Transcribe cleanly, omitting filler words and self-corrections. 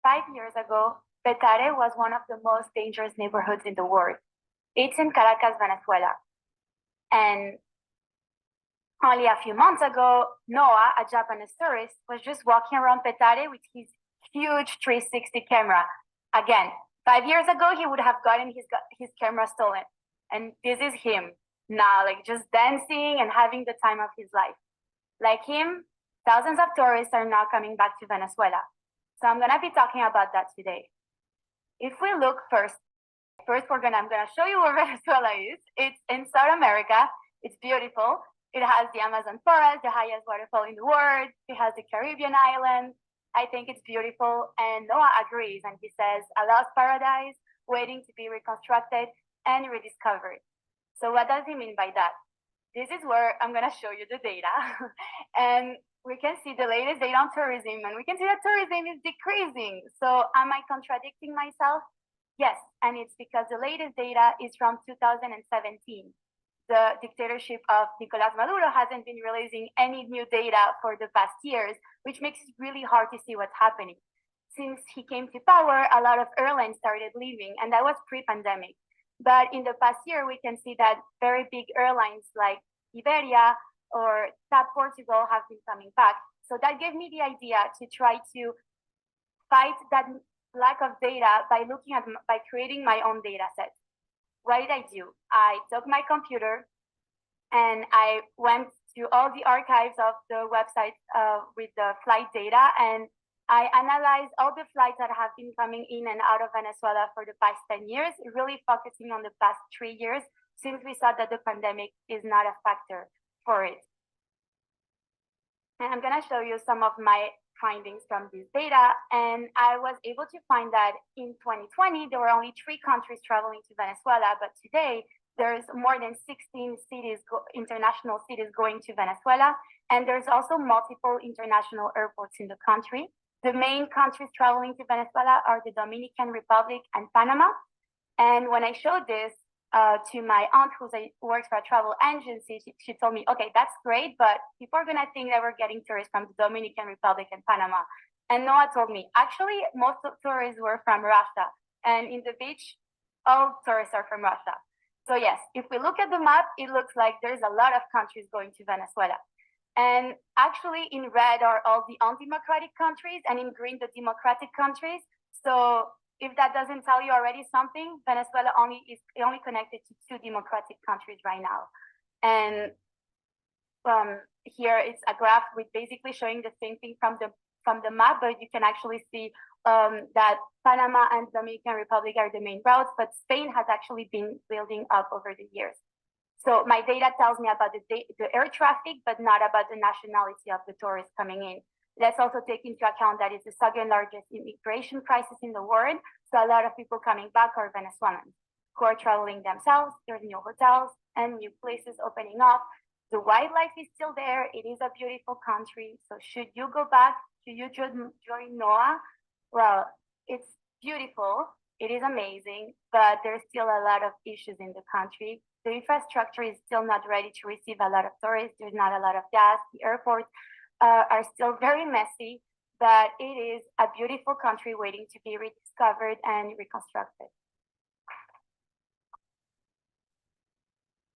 5 years ago, Petare was one of the most dangerous neighborhoods in the world. It's in Caracas, Venezuela. And only a few months ago, Noah, a Japanese tourist, was just walking around Petare with his huge 360 camera. Again, 5 years ago, he would have gotten his camera stolen. And this is him now, like just dancing and having the time of his life. Like him, thousands of tourists are now coming back to Venezuela. So I'm gonna be talking about that today. If we look first I'm gonna show you where Venezuela is. It's in South America. It's beautiful. It has the Amazon forest, the highest waterfall in the world. It has the Caribbean islands. I think it's beautiful. And Noah agrees, and he says, a lost paradise waiting to be reconstructed and rediscovered. So what does he mean by that? This is where I'm gonna show you the data. And we can see the latest data on tourism, and we can see that tourism is decreasing. So am I contradicting myself? Yes, and it's because the latest data is from 2017. The dictatorship of Nicolás Maduro hasn't been releasing any new data for the past years, which makes it really hard to see what's happening. Since he came to power, a lot of airlines started leaving, and that was pre-pandemic. But in the past year, we can see that very big airlines like Iberia or TAP Portugal have been coming back. So that gave me the idea to try to fight that lack of data by creating my own data set. What did I do? I took my computer and I went to all the archives of the website with the flight data, and I analyzed all the flights that have been coming in and out of Venezuela for the past 10 years, really focusing on the past 3 years, since we saw that the pandemic is not a factor for it. And I'm gonna show you some of my findings from this data, and I was able to find that in 2020 there were only 3 countries traveling to Venezuela, but today there's more than 16 international cities going to Venezuela, and there's also multiple international airports in the country. The main countries traveling to Venezuela are the Dominican Republic and Panama. And when I showed this to my aunt, who works for a travel agency, she told me, okay, that's great, but people are gonna think that we're getting tourists from the Dominican Republic and Panama. And Noah told me, actually, most of tourists were from Russia. And in the beach, all tourists are from Russia. So yes, if we look at the map, it looks like there's a lot of countries going to Venezuela. And actually in red are all the undemocratic countries, and in green, the democratic countries. So if that doesn't tell you already something, Venezuela is only connected to 2 democratic countries right now. And here it's a graph with basically showing the same thing from the map, but you can actually see that Panama and Dominican Republic are the main routes, but Spain has actually been building up over the years. So my data tells me about the air traffic, but not about the nationality of the tourists coming in. Let's also take into account that it's the second largest immigration crisis in the world. So a lot of people coming back are Venezuelans who are traveling themselves. There's new hotels and new places opening up. The wildlife is still there. It is a beautiful country. So should you go back? Should you join Noah? Well, it's beautiful. It is amazing, but there's still a lot of issues in the country. The infrastructure is still not ready to receive a lot of tourists. There's not a lot of gas. The airports are still very messy, but it is a beautiful country waiting to be rediscovered and reconstructed.